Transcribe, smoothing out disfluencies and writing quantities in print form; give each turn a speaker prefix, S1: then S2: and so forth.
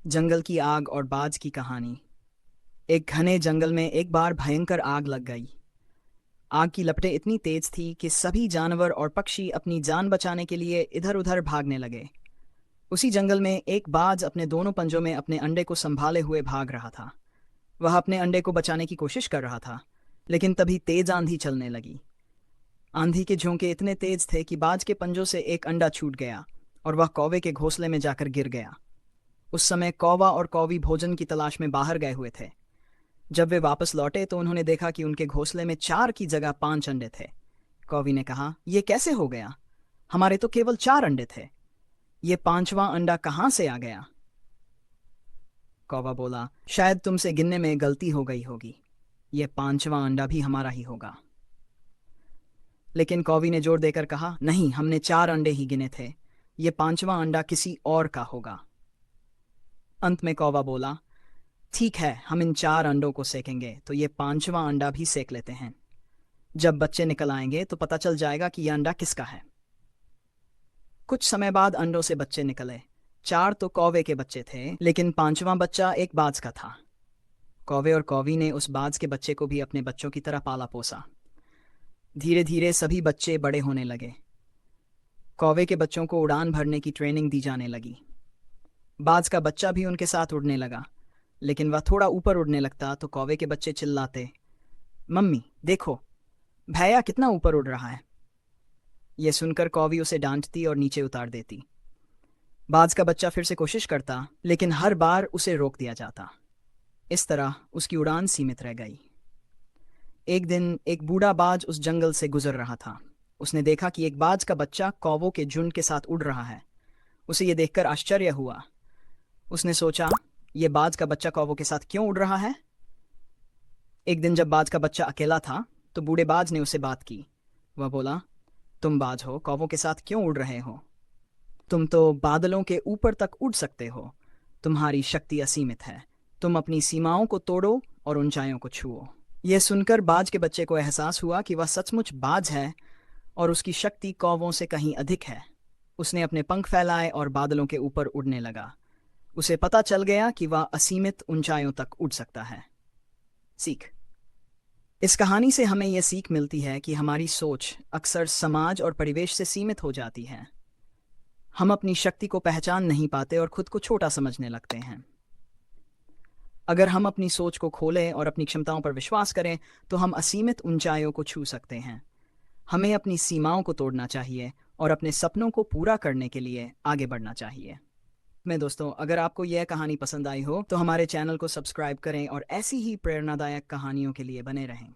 S1: जंगल की आग और बाज की कहानी। एक घने जंगल में एक बार भयंकर आग लग गई। आग की लपटें इतनी तेज थी कि सभी जानवर और पक्षी अपनी जान बचाने के लिए इधर उधर भागने लगे। उसी जंगल में एक बाज अपने दोनों पंजों में अपने अंडे को संभाले हुए भाग रहा था। वह अपने अंडे को बचाने की कोशिश कर रहा था, लेकिन तभी तेज आंधी चलने लगी। आंधी के झोंके इतने तेज थे कि बाज के पंजों से एक अंडा छूट गया और वह कौवे के घोंसले में जाकर गिर गया। उस समय कौवा और कौवी भोजन की तलाश में बाहर गए हुए थे। जब वे वापस लौटे तो उन्होंने देखा कि उनके घोंसले में 4 की जगह 5 अंडे थे। कौवी ने कहा, यह कैसे हो गया? हमारे तो केवल 4 अंडे थे। ये पांचवां अंडा कहाँ से आ गया? कौवा बोला, शायद तुमसे गिनने में गलती हो गई होगी। यह पांचवां अंडा भी हमारा ही होगा। लेकिन कौवी ने जोर देकर कहा, नहीं, हमने 4 अंडे ही गिने थे। यह पांचवां अंडा किसी और का होगा। अंत में कौवा बोला, ठीक है, हम इन 4 अंडों को सेकेंगे तो ये पांचवां अंडा भी सेक लेते हैं। जब बच्चे निकल आएंगे तो पता चल जाएगा कि यह अंडा किसका है। कुछ समय बाद अंडों से बच्चे निकले। 4 तो कौवे के बच्चे थे, लेकिन पांचवां बच्चा एक बाज का था। कौवे और कौवी ने उस बाज के बच्चे को भी अपने बच्चों की तरह पाला पोसा। धीरे धीरे सभी बच्चे बड़े होने लगे। कौवे के बच्चों को उड़ान भरने की ट्रेनिंग दी जाने लगी। बाज का बच्चा भी उनके साथ उड़ने लगा, लेकिन वह थोड़ा ऊपर उड़ने लगता तो कौवे के बच्चे चिल्लाते, मम्मी देखो, भैया कितना ऊपर उड़ रहा है। यह सुनकर कौवी उसे डांटती और नीचे उतार देती। बाज का बच्चा फिर से कोशिश करता, लेकिन हर बार उसे रोक दिया जाता। इस तरह उसकी उड़ान सीमित रह गई। एक दिन एक बूढ़ा बाज उस जंगल से गुजर रहा था। उसने देखा कि एक बाज का बच्चा कौवों के झुंड के साथ उड़ रहा है। उसे यह देखकर आश्चर्य हुआ। उसने सोचा, यह बाज का बच्चा कौवों के साथ क्यों उड़ रहा है? एक दिन जब बाज का बच्चा अकेला था तो बूढ़े बाज ने उसे बात की। वह बोला, तुम बाज हो, कौवों के साथ क्यों उड़ रहे हो? तुम तो बादलों के ऊपर तक उड़ सकते हो। तुम्हारी शक्ति असीमित है। तुम अपनी सीमाओं को तोड़ो और ऊंचाइयों को छुओ। यह सुनकर बाज के बच्चे को एहसास हुआ कि वह सचमुच बाज है और उसकी शक्ति कौवों से कहीं अधिक है। उसने अपने पंख फैलाए और बादलों के ऊपर उड़ने लगा। उसे पता चल गया कि वह असीमित ऊंचाइयों तक उड़ सकता है। सीख। इस कहानी से हमें यह सीख मिलती है कि हमारी सोच अक्सर समाज और परिवेश से सीमित हो जाती है। हम अपनी शक्ति को पहचान नहीं पाते और खुद को छोटा समझने लगते हैं। अगर हम अपनी सोच को खोलें और अपनी क्षमताओं पर विश्वास करें तो हम असीमित ऊंचाइयों को छू सकते हैं। हमें अपनी सीमाओं को तोड़ना चाहिए और अपने सपनों को पूरा करने के लिए आगे बढ़ना चाहिए। मैं दोस्तों, अगर आपको यह कहानी पसंद आई हो तो हमारे चैनल को सब्सक्राइब करें और ऐसी ही प्रेरणादायक कहानियों के लिए बने रहें।